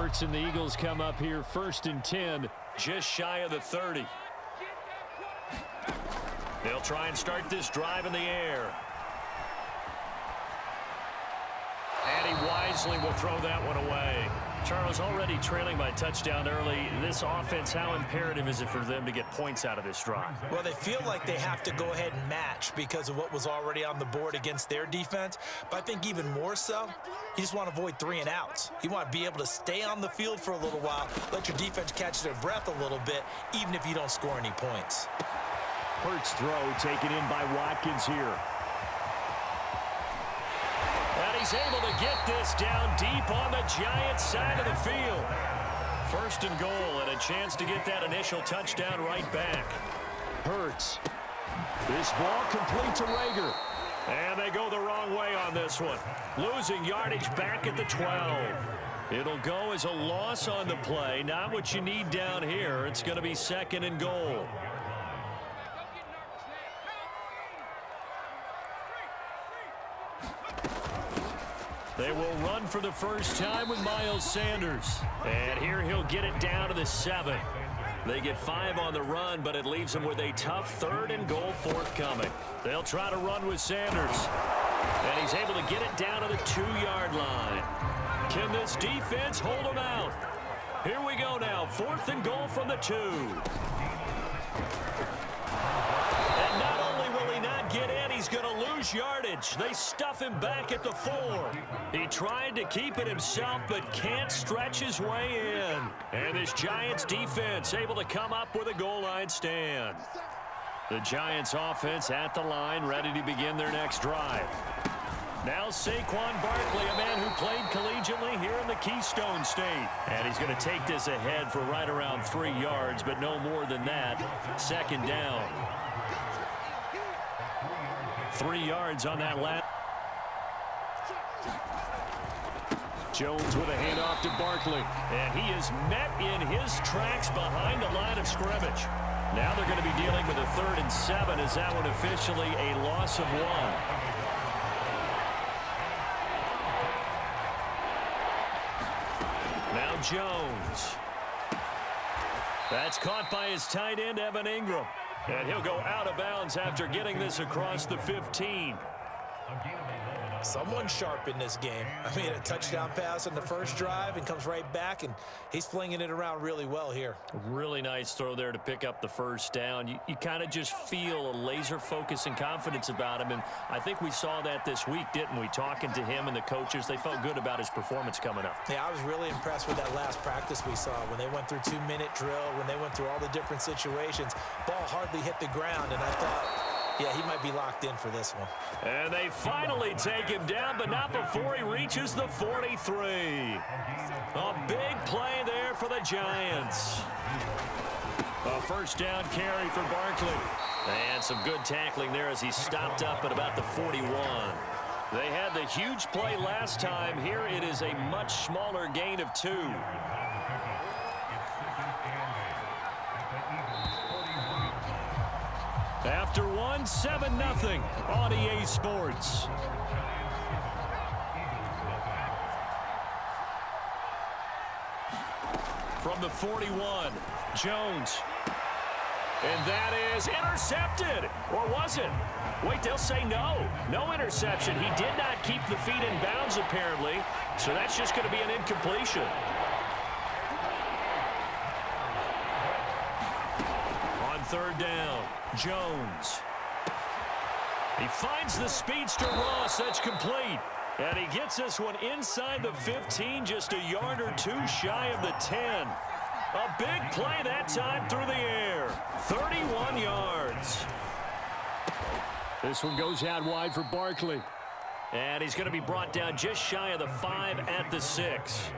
Hurts and the Eagles come up here 1st and 10, just shy of the 30. They'll try and start this drive in the air. And he wisely will throw that one away. Charles, already trailing by touchdown early. This offense, how imperative is it for them to get points out of this drive? Well, they feel like they have to go ahead and match because of what was already on the board against their defense. But I think even more so, you just want to avoid 3 and outs. You want to be able to stay on the field for a little while, let your defense catch their breath a little bit, even if you don't score any points. Hurts throw taken in by Watkins here. And he's able to get this down deep on the Giants side of the field. 1st and goal, and a chance to get that initial touchdown right back. Hurts. This ball complete to Rager. And they go the wrong way on this one. Losing yardage back at the 12. It'll go as a loss on the play. Not what you need down here. It's going to be 2nd and goal. They will run for the first time with Miles Sanders. And here he'll get it down to the 7. They get 5 on the run, but it leaves them with a tough 3rd and goal forthcoming. They'll try to run with Sanders. And he's able to get it down to the 2-yard line. Can this defense hold him out? Here we go now. 4th and goal from the 2. And not only will he not get in, he's going to lose yardage. They stuff him back at the 4. He tried to keep it himself, but can't stretch his way in. And this Giants defense able to come up with a goal line stand. The Giants offense at the line, ready to begin their next drive. Now Saquon Barkley, a man who played collegiately here in the Keystone State. And he's going to take this ahead for right around 3 yards, but no more than that. 2nd down. 3 yards on that last. Jones with a handoff to Barkley. And he is met in his tracks behind the line of scrimmage. Now they're going to be dealing with a 3rd and 7. Is that one officially a loss of 1? Now Jones. That's caught by his tight end, Evan Ingram. And he'll go out of bounds after getting this across the 15. Someone sharp in this game. I mean, a touchdown pass on the first drive and comes right back, and he's flinging it around really well here. Really nice throw there to pick up the 1st down. You kind of just feel a laser focus and confidence about him, and I think we saw that this week, didn't we? Talking to him and the coaches, they felt good about his performance coming up. Yeah, I was really impressed with that last practice we saw when they went through 2-minute drill, when they went through all the different situations. Ball hardly hit the ground, and I thought, yeah, he might be locked in for this one. And they finally take him down, but not before he reaches the 43. A big play there for the Giants. A 1st down carry for Barkley. And some good tackling there as he stopped up at about the 41. They had the huge play last time. Here it is a much smaller gain of 2. After 1, 7-0 on EA Sports. From the 41, Jones. And that is intercepted. Or was it? Wait, they'll say no. No interception. He did not keep the feet in bounds, apparently. So that's just going to be an incompletion. On 3rd down, Jones. He finds the speedster Ross. That's complete. And he gets this one inside the 15, just a yard or 2 shy of the 10. A big play that time through the air. 31 yards. This one goes out wide for Barkley. And he's going to be brought down just shy of the 5 at the 6.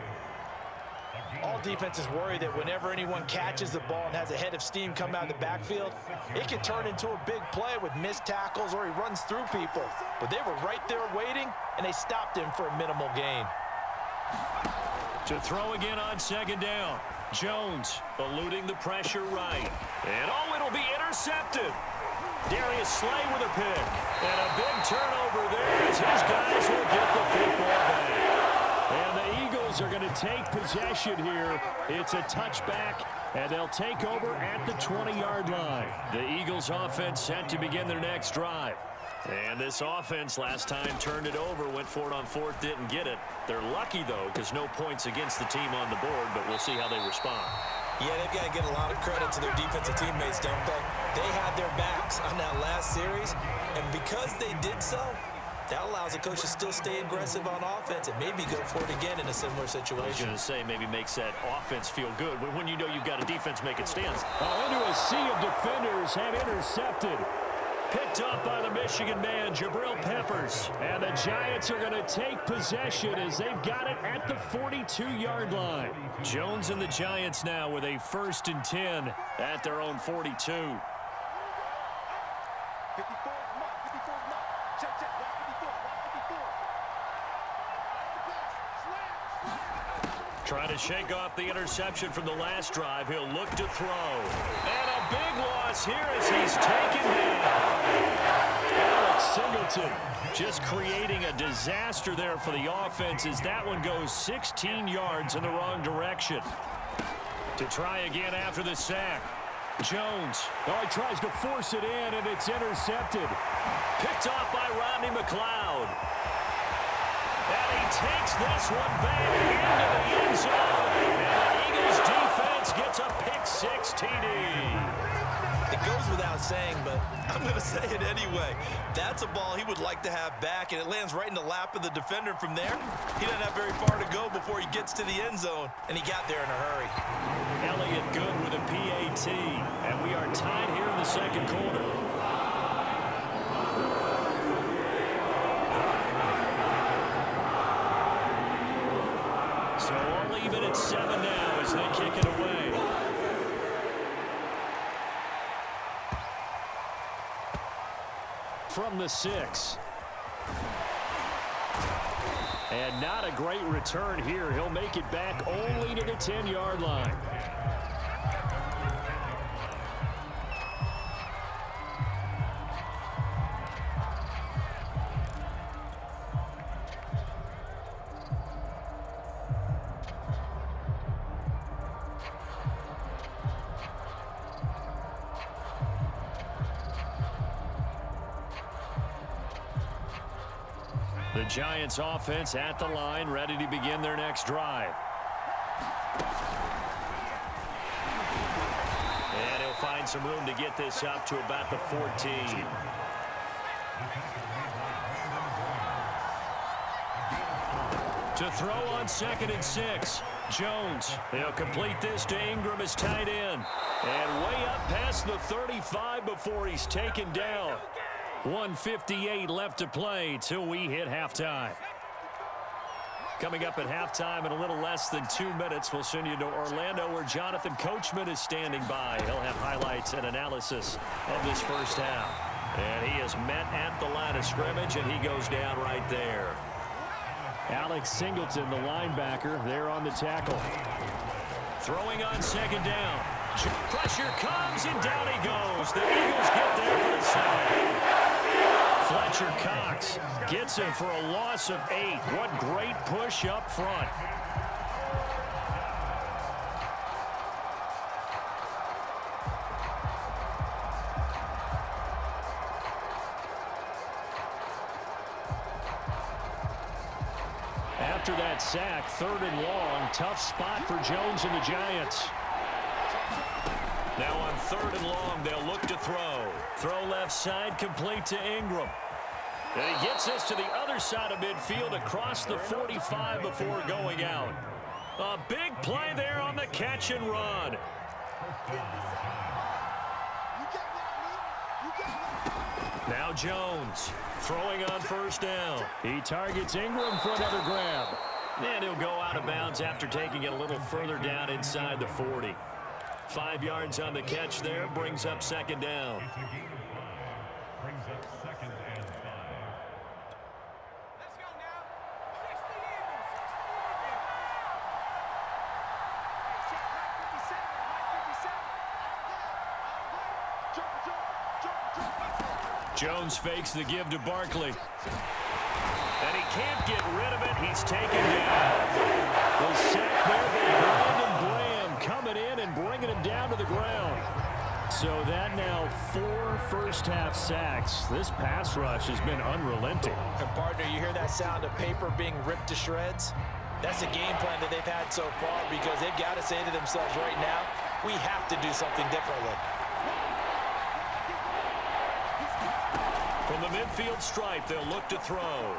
All defenses worry that whenever anyone catches the ball and has a head of steam come out of the backfield, it can turn into a big play with missed tackles or he runs through people. But they were right there waiting, and they stopped him for a minimal gain. To throw again on 2nd down. Jones eluding the pressure right. And oh, it'll be intercepted. Darius Slay with a pick. And a big turnover there as his guys will get the football back. And the Eagles Eagles are going to take possession here. It's a touchback, and they'll take over at the 20-yard line. The Eagles offense set to begin their next drive. And this offense last time turned it over, went for it on fourth, didn't get it. They're lucky, though, because no points against the team on the board, but we'll see how they respond. Yeah, they've got to give a lot of credit to their defensive teammates, don't they? They had their backs on that last series, and because they did so, that allows the coach to still stay aggressive on offense and maybe go for it again in a similar situation. I was going to say, maybe makes that offense feel good when you know you've got a defense make it stands. Into a sea of defenders and intercepted. Picked up by the Michigan man, Jabril Peppers. And the Giants are going to take possession as they've got it at the 42-yard line. Jones and the Giants now with a 1st and 10 at their own 42. 54 mark, 54 mark. Check, check, 54. Trying to shake off the interception from the last drive. He'll look to throw. And a big loss here as he's taken down. Alex Singleton just creating a disaster there for the offense as that one goes 16 yards in the wrong direction. To try again after the sack. Jones. Oh, he tries to force it in, and it's intercepted. Picked off by Rodney McLeod. And he takes this one back into the end zone. And the Eagles defense gets a pick-6 TD. It goes without saying, but I'm going to say it anyway. That's a ball he would like to have back, and it lands right in the lap of the defender from there. He doesn't have very far to go before he gets to the end zone, and he got there in a hurry. Elliott good with a PAT, and we are tied here in the second quarter. So all even at 7 now as they kick it away. From the 6. And not a great return here. He'll make it back only to the 10-yard line. The Giants offense at the line, ready to begin their next drive. And he'll find some room to get this up to about the 14. To throw on 2nd and 6. Jones. He'll complete this to Ingram as tight end. And way up past the 35 before he's taken down. 1:58 left to play till we hit halftime. Coming up at halftime in a little less than 2 minutes, we'll send you to Orlando where Jonathan Coachman is standing by. He'll have highlights and analysis of this first half. And he is met at the line of scrimmage, and he goes down right there. Alex Singleton, the linebacker, there on the tackle. Throwing on 2nd down. Pressure comes, and down he goes. The Eagles get there for the sack. Fletcher Cox gets him for a loss of 8. What great push up front. After that sack, 3rd and long, tough spot for Jones and the Giants. Now on 3rd and long, they'll look to throw. Throw left side, complete to Ingram. And he gets this to the other side of midfield across the 45 before going out. A big play there on the catch and run. Now Jones throwing on 1st down. He targets Ingram for another grab. And he'll go out of bounds after taking it a little further down inside the 40. 5 yards on the catch there, brings up 2nd down. Jones fakes the give to Barkley. And he can't get rid of it. He's taken down. The sack there by Brandon Graham coming in and bringing him down to the ground. So that now 4 first-half sacks. This pass rush has been unrelenting. And partner, you hear that sound of paper being ripped to shreds? That's the game plan that they've had so far because they've got to say to themselves right now, we have to do something differently. From the midfield stripe, they'll look to throw.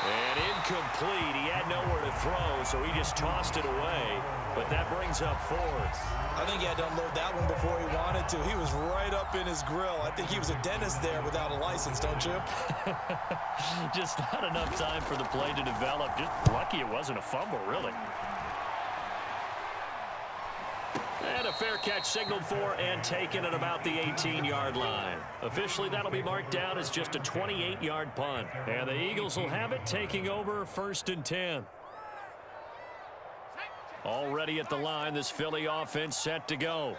And incomplete. He had nowhere to throw, so he just tossed it away. But that brings up 4th. I think he had to unload that one before he wanted to. He was right up in his grill. I think he was a dentist there without a license, don't you? Just not enough time for the play to develop. Just lucky it wasn't a fumble, really. And a fair catch signaled for and taken at about the 18-yard line. Officially, that'll be marked down as just a 28-yard punt. And the Eagles will have it, taking over 1st and 10. Already at the line, this Philly offense set to go.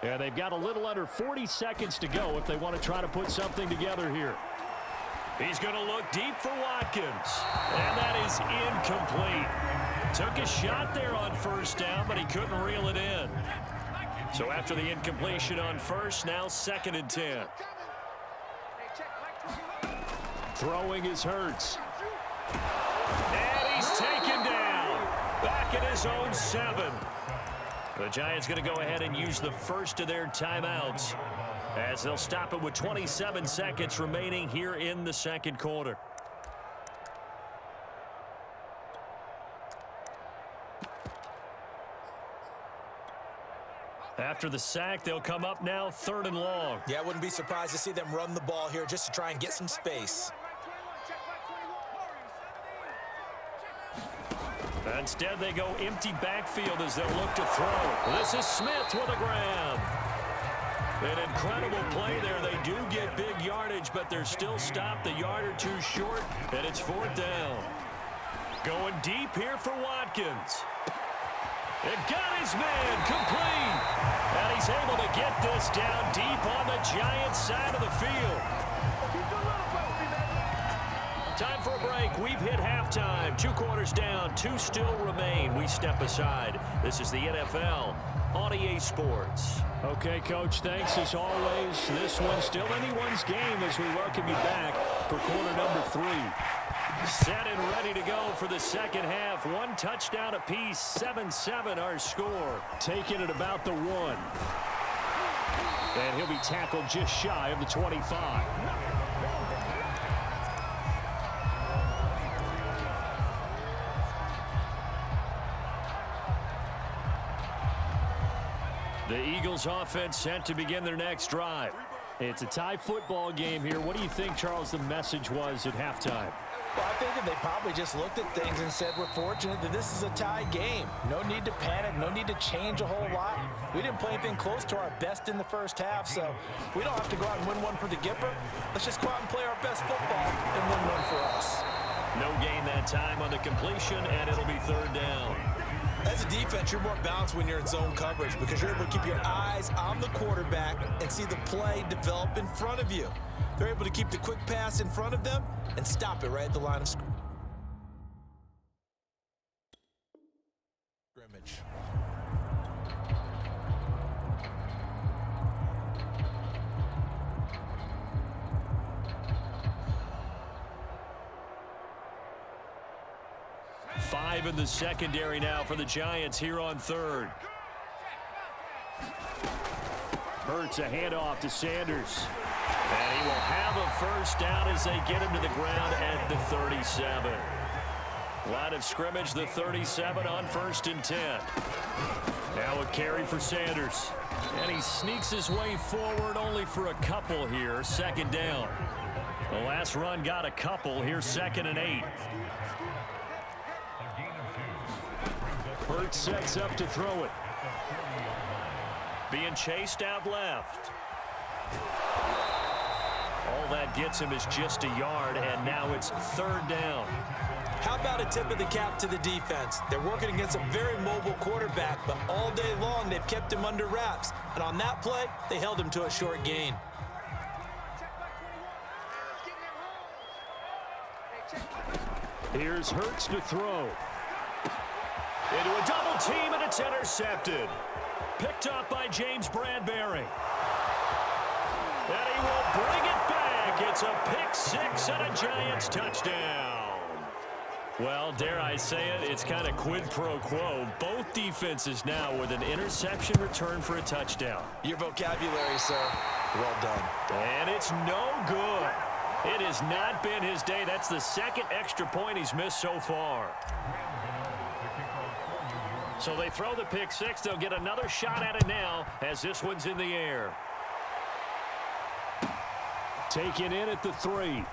And they've got a little under 40 seconds to go if they want to try to put something together here. He's going to look deep for Watkins. And that is incomplete. Took a shot there on 1st down, but he couldn't reel it in. So after the incompletion on 1st, now 2nd and 10. Throwing is Hurts. And he's taken down. Back at his own 7. The Giants going to go ahead and use the first of their timeouts as they'll stop it with 27 seconds remaining here in the 2nd quarter. After the sack, they'll come up now 3rd and long. Yeah, I wouldn't be surprised to see them run the ball here just to try and get some space. Instead, they go empty backfield as they'll look to throw. This is Smith with a grab. An incredible play there. They do get big yardage, but they're still stopped a yard or 2 short, and it's 4th down. Going deep here for Watkins. It got his man complete. And he's able to get this down deep on the Giants side of the field. Time for a break. We've hit halftime. 2 quarters down. 2 still remain. We step aside. This is the NFL on EA Sports. Okay, Coach, thanks as always. This one's still anyone's game as we welcome you back for quarter number 3. Set and ready to go for the 2nd half. 1 touchdown apiece. 7-7 our score. Taking it about the 1. And he'll be tackled just shy of the 25. The Eagles offense set to begin their next drive. It's a tie football game here. What do you think, Charles, the message was at halftime? Well, I think that they probably just looked at things and said, we're fortunate that this is a tie game. No need to panic, no need to change a whole lot. We didn't play anything close to our best in the 1st half, so we don't have to go out and win one for the Gipper. Let's just go out and play our best football and win one for us. No gain that time on the completion, and it'll be 3rd down. As a defense, you're more balanced when you're in zone coverage because you're able to keep your eyes on the quarterback and see the play develop in front of you. They're able to keep the quick pass in front of them and stop it right at the line of scrimmage. 5 in the secondary now for the Giants here on 3rd. Hurts a handoff to Sanders. And he will have a 1st down as they get him to the ground at the 37. Line of scrimmage, the 37 on 1st and 10. Now a carry for Sanders. And he sneaks his way forward only for a couple here. 2nd down. The last run got a couple. Here's 2nd and 8. Hurts sets up to throw it. Being chased out left. All that gets him is just a yard, and now it's 3rd down. How about a tip of the cap to the defense? They're working against a very mobile quarterback, but all day long they've kept him under wraps. And on that play, they held him to a short gain. Here's Hurts to throw. Into a double team, and it's intercepted. Picked up by James Bradbury. And he will bring it back. It's a pick six and a Giants touchdown. Well, dare I say it, it's kind of quid pro quo. Both defenses now with an interception return for a touchdown. Your vocabulary, sir. Well done. And it's no good. It has not been his day. That's the second extra point he's missed so far. So they throw the pick six. They'll get another shot at it now as this one's in the air. Taken in at the 3.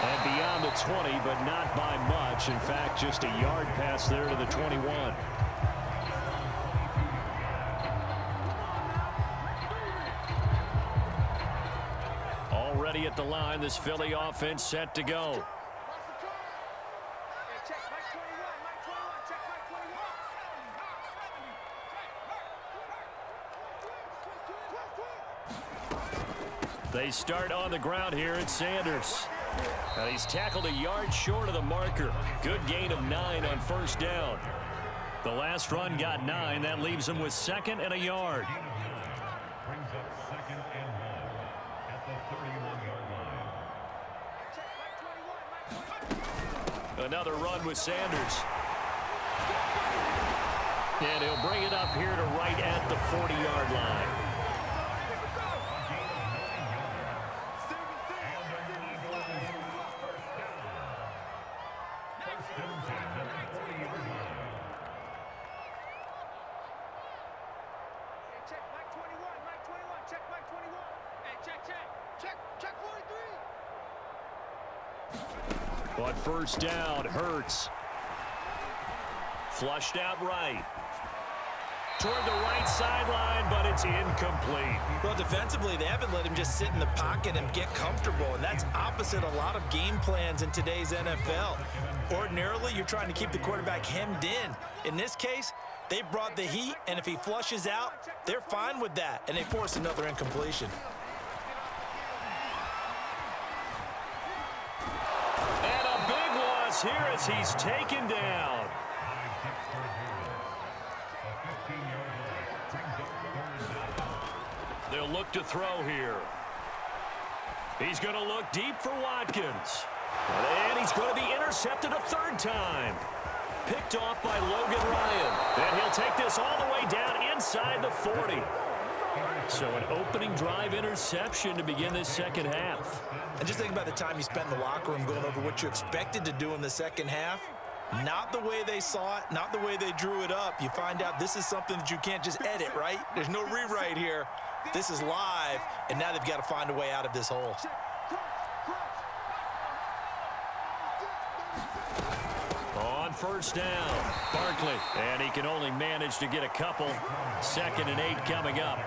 And beyond the 20, but not by much. In fact, just a yard pass there to the 21. Already at the line, this Philly offense set to go. They start on the ground here at Sanders. And he's tackled a yard short of the marker. Good gain of 9 on first down. The last run got 9. That leaves him with 2nd and a yard. Brings up 2nd and 1 at the 31-yard line. Another run with Sanders. And he'll bring it up here to right at the 40-yard line. On first down, Hurts. Flushed out right. Toward the right sideline, but it's incomplete. Well, defensively, they haven't let him just sit in the pocket and get comfortable, and that's opposite a lot of game plans in today's NFL. Ordinarily, you're trying to keep the quarterback hemmed in. In this case, they brought the heat, and if he flushes out, they're fine with that, and they force another incompletion. And a big loss here as he's taken down. They'll look to throw here. He's going to look deep for Watkins. And he's going to be intercepted a 3rd time. Picked off by Logan Ryan. And he'll take this all the way down inside the 40. So an opening drive interception to begin this second half. And just think about the time you spent in the locker room going over what you expected to do in the second half. Not the way they saw it, not the way they drew it up. You find out this is something that you can't just edit, right? There's no rewrite here. This is live, and now they've got to find a way out of this hole. On first down, Barkley. And he can only manage to get a couple. 2nd and 8 coming up.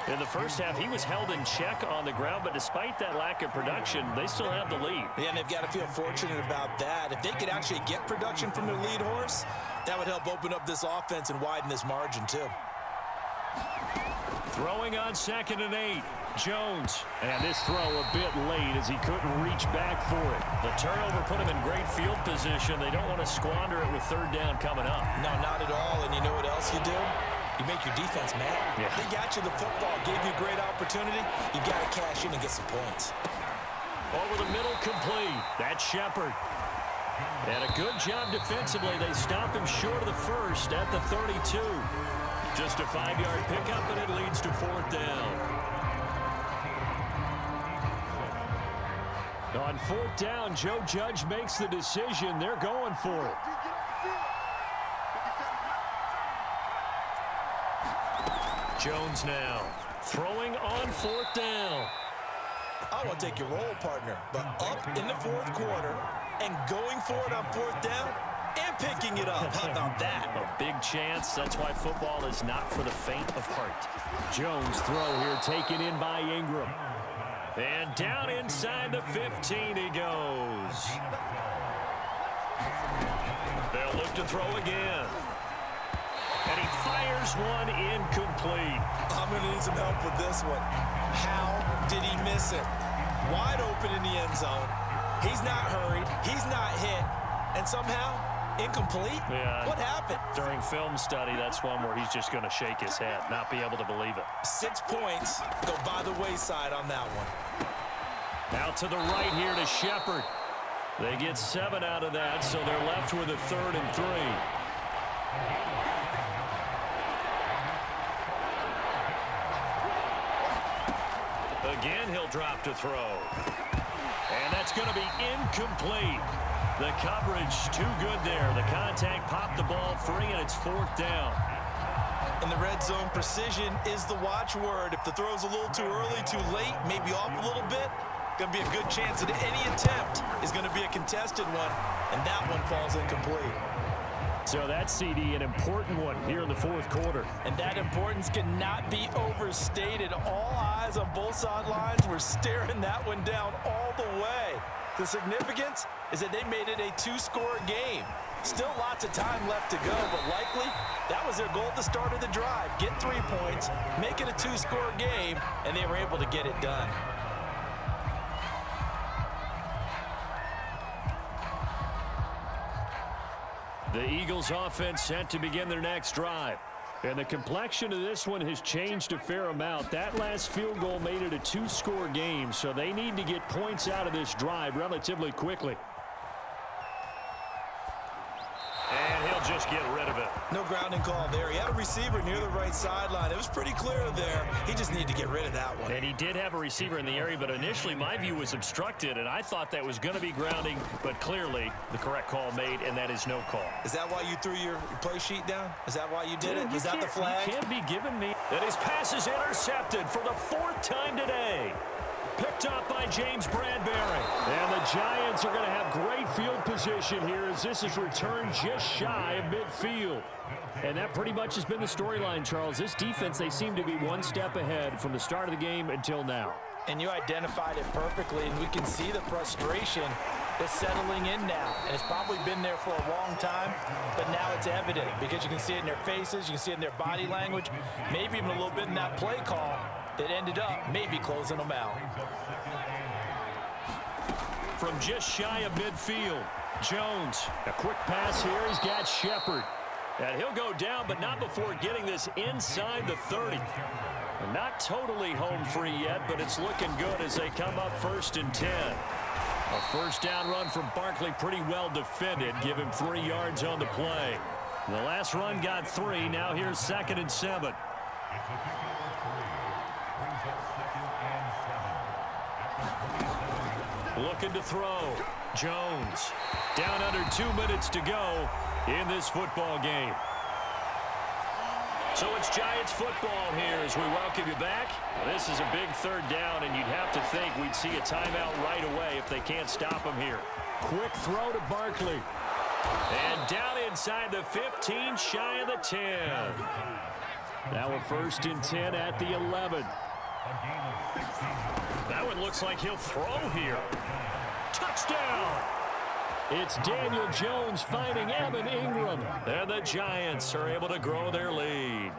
In the first half, he was held in check on the ground, but despite that lack of production, they still have the lead. Yeah, and they've got to feel fortunate about that. If they could actually get production from their lead horse, that would help open up this offense and widen this margin, too. Throwing on 2nd and 8. Jones. And this throw a bit late as he couldn't reach back for it. The turnover put him in great field position. They don't want to squander it with 3rd down coming up. No, not at all. And you know what else you do? You make your defense mad. Yeah. They got you the football, gave you a great opportunity. You got to cash in and get some points. Over the middle, complete. That's Shepard. And a good job defensively. They stop him short of the 1st at the 32. Just a 5-yard pickup, and it leads to 4th down. On 4th down, Joe Judge makes the decision. They're going for it. Jones now throwing on 4th down. I want to take your role, partner, but up in the 4th quarter and going for it on 4th down and picking it up. How about that? A big chance. That's why football is not for the faint of heart. Jones throw here taken in by Ingram. And down inside the 15 he goes. They'll look to throw again. And he fires one incomplete. I'm going to need some help with this one. How did he miss it? Wide open in the end zone. He's not hurried. He's not hit. And somehow, Incomplete? Yeah. What happened? During film study, that's one where he's just going to shake his head, not be able to believe it. 6 points go by the wayside on that one. Out to the right here to Shepard. They get 7 out of that, so they're left with a 3rd and 3. Again, he'll drop to throw. And that's going to be incomplete. The coverage too good there. The contact popped the ball free, and it's 4th down. In the red zone, precision is the watchword. If the throw's a little too early, too late, maybe off a little bit, going to be a good chance that any attempt is going to be a contested one, and that one falls incomplete. So that's, CD, an important one here in the 4th quarter. And that importance cannot be overstated. All eyes on both sidelines were staring that one down all the way. The significance is that they made it a 2-score game. Still lots of time left to go, but likely that was their goal at the start of the drive. Get 3 points, make it a 2-score game, and they were able to get it done. The Eagles offense set to begin their next drive. And the complexion of this one has changed a fair amount. That last field goal made it a 2-score game, so they need to get points out of this drive relatively quickly. And he'll just get rid of it. No grounding call there. He had a receiver near the right sideline. It was pretty clear there. He just needed to get rid of that one. And he did have a receiver in the area, but initially my view was obstructed, and I thought that was going to be grounding, but clearly the correct call made, and that is no call. Is that why you threw your play sheet down? Is that why you did it? Is that the flag? You can't be giving me. And his pass is intercepted for the 4th time today. Picked up by James Bradbury. And the Giants are going to have great field position here as this is returned just shy of midfield. And that pretty much has been the storyline, Charles. This defense, they seem to be one step ahead from the start of the game until now. And you identified it perfectly, and we can see the frustration that's settling in now. And it's probably been there for a long time, but now it's evident because you can see it in their faces, you can see it in their body language, maybe even a little bit in that play call that ended up maybe closing them out. From just shy of midfield, Jones. A quick pass here. He's got Shepard. And he'll go down, but not before getting this inside the 30. And not totally home free yet, but it's looking good as they come up 1st and 10. A 1st down run from Barkley, pretty well defended. Give him 3 yards on the play. The last run got 3. Now here's 2nd and 7. Looking to throw. Jones. Down under 2 minutes to go in this football game. So it's Giants football here as we welcome you back. This is a big 3rd down, and you'd have to think we'd see a timeout right away if they can't stop them here. Quick throw to Barkley. And down inside the 15, shy of the 10. Now a 1st and 10 at the 11. That one looks like he'll throw here. Touchdown! It's Daniel Jones finding Evan Ingram. And the Giants are able to grow their lead.